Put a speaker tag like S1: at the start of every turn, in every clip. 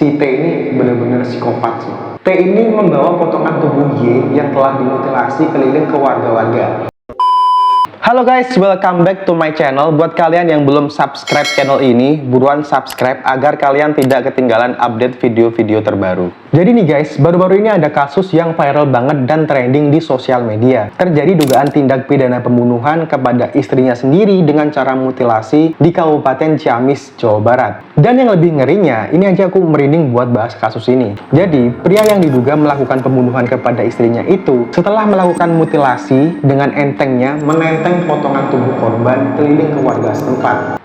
S1: si T ini benar-benar psikopat sih. T ini membawa potongan tubuh Y yang telah dimutilasi keliling ke warga-warga. Halo guys, welcome back to my channel. Buat kalian yang belum subscribe channel ini, buruan subscribe agar kalian tidak ketinggalan update video-video terbaru. Jadi nih guys, baru-baru ini ada kasus yang viral banget dan trending di sosial media. Terjadi dugaan tindak pidana pembunuhan kepada istrinya sendiri dengan cara mutilasi di Kabupaten Ciamis, Jawa Barat. Dan yang lebih ngerinya, ini aja aku merinding buat bahas kasus ini. Jadi, pria yang diduga melakukan pembunuhan kepada istrinya itu, setelah melakukan mutilasi dengan entengnya menenteng potongan tubuh korban keliling ke warga setempat.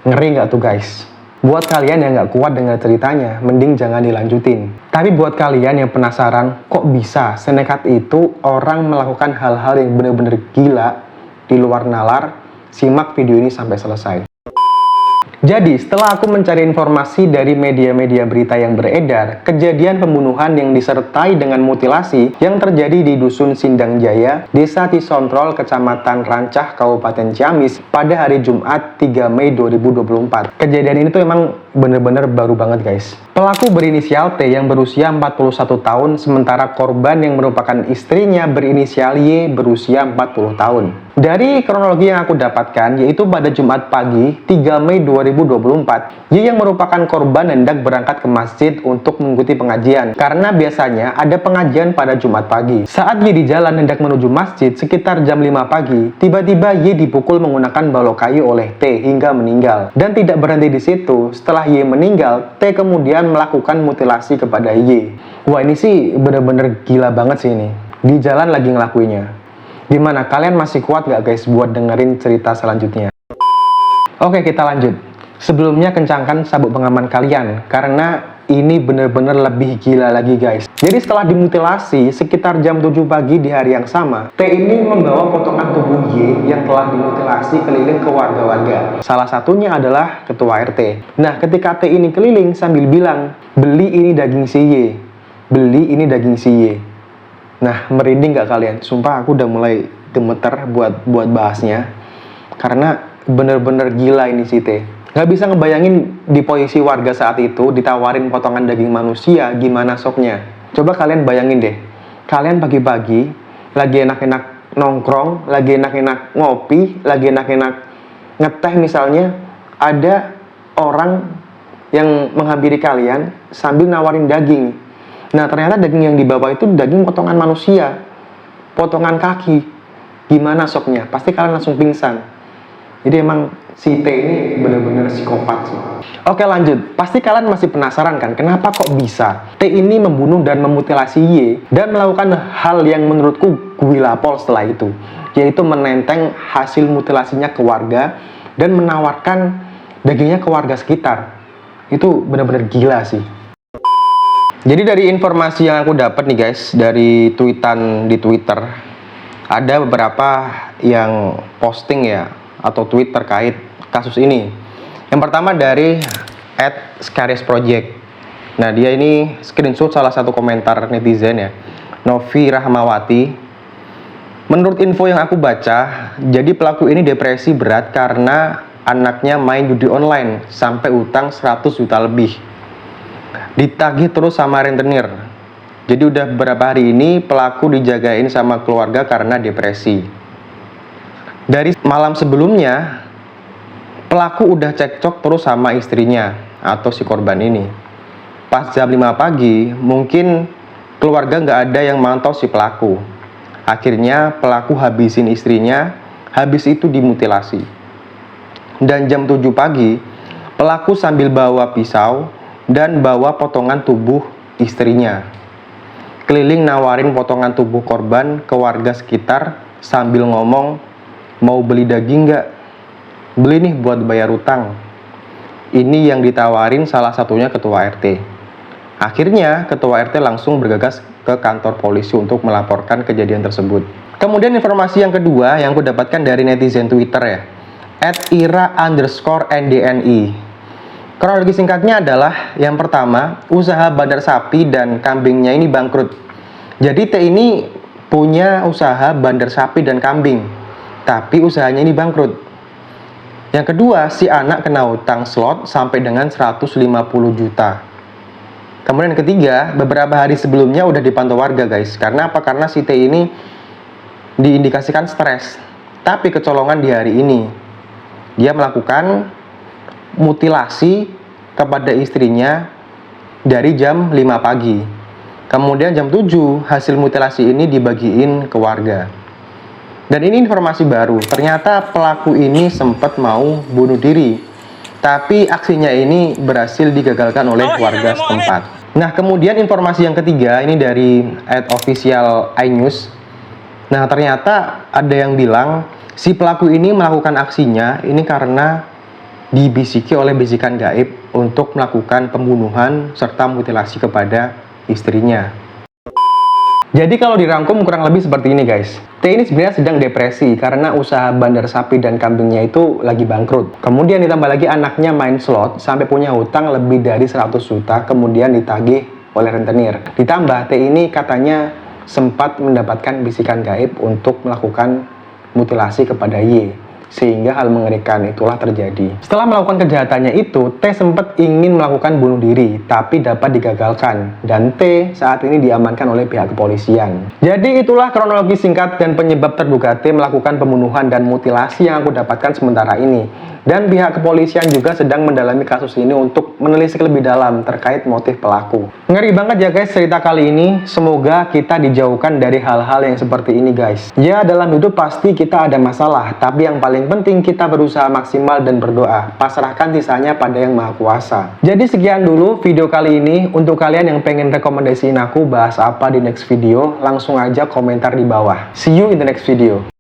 S1: Ngeri nggak tuh guys? Buat kalian yang nggak kuat dengan ceritanya, mending jangan dilanjutin. Tapi buat kalian yang penasaran, kok bisa senekat itu orang melakukan hal-hal yang bener-bener gila di luar nalar, simak video ini sampai selesai. Jadi, setelah aku mencari informasi dari media-media berita yang beredar, kejadian pembunuhan yang disertai dengan mutilasi yang terjadi di Dusun Sindang Jaya, Desa Cisontrol, Kecamatan Rancah, Kabupaten Ciamis, pada hari Jumat 3 Mei 2024. Kejadian ini tuh emang bener-bener baru banget guys. Pelaku berinisial T yang berusia 41 tahun, sementara korban yang merupakan istrinya berinisial Y berusia 40 tahun. Dari kronologi yang aku dapatkan, yaitu pada Jumat pagi 3 Mei 2024, Y yang merupakan korban hendak berangkat ke masjid untuk mengikuti pengajian. Karena biasanya ada pengajian pada Jumat pagi. Saat Y di jalan hendak menuju masjid sekitar jam 5 pagi, tiba-tiba Y dipukul menggunakan balok kayu oleh T hingga meninggal. Dan tidak berhenti di situ, setelah Y meninggal, T kemudian melakukan mutilasi kepada Y. Wah, ini sih bener-bener gila banget sih ini. Di jalan lagi ngelakuinya. Gimana, kalian masih kuat gak guys buat dengerin cerita selanjutnya? Oke, kita lanjut. Sebelumnya kencangkan sabuk pengaman kalian, karena ini bener-bener lebih gila lagi guys. Jadi setelah dimutilasi sekitar jam 7 pagi di hari yang sama, T ini membawa potongan tubuh Y yang telah dimutilasi keliling ke warga-warga. Salah satunya adalah ketua RT. Nah, ketika T ini keliling sambil bilang, "Beli ini daging si Y, beli ini daging si Y." Nah, merinding gak kalian? Sumpah aku udah mulai gemeter buat bahasnya. Karena bener-bener gila ini si T. Gak bisa ngebayangin di posisi warga saat itu ditawarin potongan daging manusia, gimana soknya. Coba kalian bayangin deh. Kalian pagi-pagi lagi enak-enak nongkrong, lagi enak-enak ngopi, lagi enak-enak ngeteh misalnya. Ada orang yang menghampiri kalian sambil nawarin daging. Nah, ternyata daging yang dibawa itu daging potongan manusia, potongan kaki. Gimana soknya? Pasti kalian langsung pingsan. Jadi emang si T ini benar-benar psikopat sih. Oke, lanjut. Pasti kalian masih penasaran kan, kenapa kok bisa T ini membunuh dan memutilasi Y dan melakukan hal yang menurutku gila pol setelah itu, yaitu menenteng hasil mutilasinya ke warga dan menawarkan dagingnya ke warga sekitar. Itu benar-benar gila sih. Jadi dari informasi yang aku dapat nih guys, dari tweetan di Twitter, ada beberapa yang posting ya, atau tweet terkait kasus ini. Yang pertama dari @Scarisproject. Nah, dia ini screenshot salah satu komentar netizen ya, Novi Rahmawati. Menurut info yang aku baca, jadi pelaku ini depresi berat karena anaknya main judi online sampai utang 100 juta lebih. Ditagih terus sama rentenir. Jadi udah beberapa hari ini pelaku dijagain sama keluarga karena depresi. Dari malam sebelumnya, pelaku udah cekcok terus sama istrinya atau si korban ini. Pas jam 5 pagi, mungkin keluarga nggak ada yang mantau si pelaku. Akhirnya pelaku habisin istrinya, habis itu dimutilasi. Dan jam 7 pagi, pelaku sambil bawa pisau dan bawa potongan tubuh istrinya. Keliling nawarin potongan tubuh korban ke warga sekitar sambil ngomong, "Mau beli daging nggak? Beli nih buat bayar utang." Ini yang ditawarin salah satunya ketua RT. Akhirnya ketua RT langsung bergegas ke kantor polisi untuk melaporkan kejadian tersebut. Kemudian informasi yang kedua yang aku dapatkan dari netizen Twitter ya, @ira_ndni. Kronologi singkatnya adalah, yang pertama, usaha bandar sapi dan kambingnya ini bangkrut. Jadi T ini punya usaha bandar sapi dan kambing, tapi usahanya ini bangkrut. Yang kedua, si anak kena utang slot sampai dengan 150 juta. Kemudian yang ketiga, beberapa hari sebelumnya udah dipantau warga guys. Karena apa? Karena si T ini diindikasikan stres. Tapi kecolongan di hari ini, dia melakukan mutilasi kepada istrinya dari jam 5 pagi. Kemudian jam 7 hasil mutilasi ini dibagiin ke warga. Dan ini informasi baru, ternyata pelaku ini sempat mau bunuh diri. Tapi aksinya ini berhasil digagalkan oleh warga setempat. Nah, kemudian informasi yang ketiga ini dari @official iNews. Nah, ternyata ada yang bilang si pelaku ini melakukan aksinya ini karena dibisiki oleh bisikan gaib untuk melakukan pembunuhan serta mutilasi kepada istrinya. Jadi kalau dirangkum kurang lebih seperti ini guys. T ini sebenarnya sedang depresi karena usaha bandar sapi dan kambingnya itu lagi bangkrut. Kemudian ditambah lagi anaknya main slot sampai punya hutang lebih dari 100 juta kemudian ditagih oleh rentenir. Ditambah T ini katanya sempat mendapatkan bisikan gaib untuk melakukan mutilasi kepada Y. Sehingga hal mengerikan itulah terjadi. Setelah melakukan kejahatannya itu, T sempat ingin melakukan bunuh diri, tapi dapat digagalkan. Dan T saat ini diamankan oleh pihak kepolisian. Jadi itulah kronologi singkat dan penyebab terduga T melakukan pembunuhan dan mutilasi yang aku dapatkan sementara ini. Dan pihak kepolisian juga sedang mendalami kasus ini untuk menelisik lebih dalam terkait motif pelaku. Ngeri banget ya guys cerita kali ini. Semoga kita dijauhkan dari hal-hal yang seperti ini guys. Ya, dalam hidup pasti kita ada masalah, tapi yang paling penting kita berusaha maksimal dan berdoa. Pasrahkan sisanya pada Yang Maha Kuasa. Jadi sekian dulu video kali ini. Untuk kalian yang pengen rekomendasiin aku bahas apa di next video, langsung aja komentar di bawah. See you in the next video.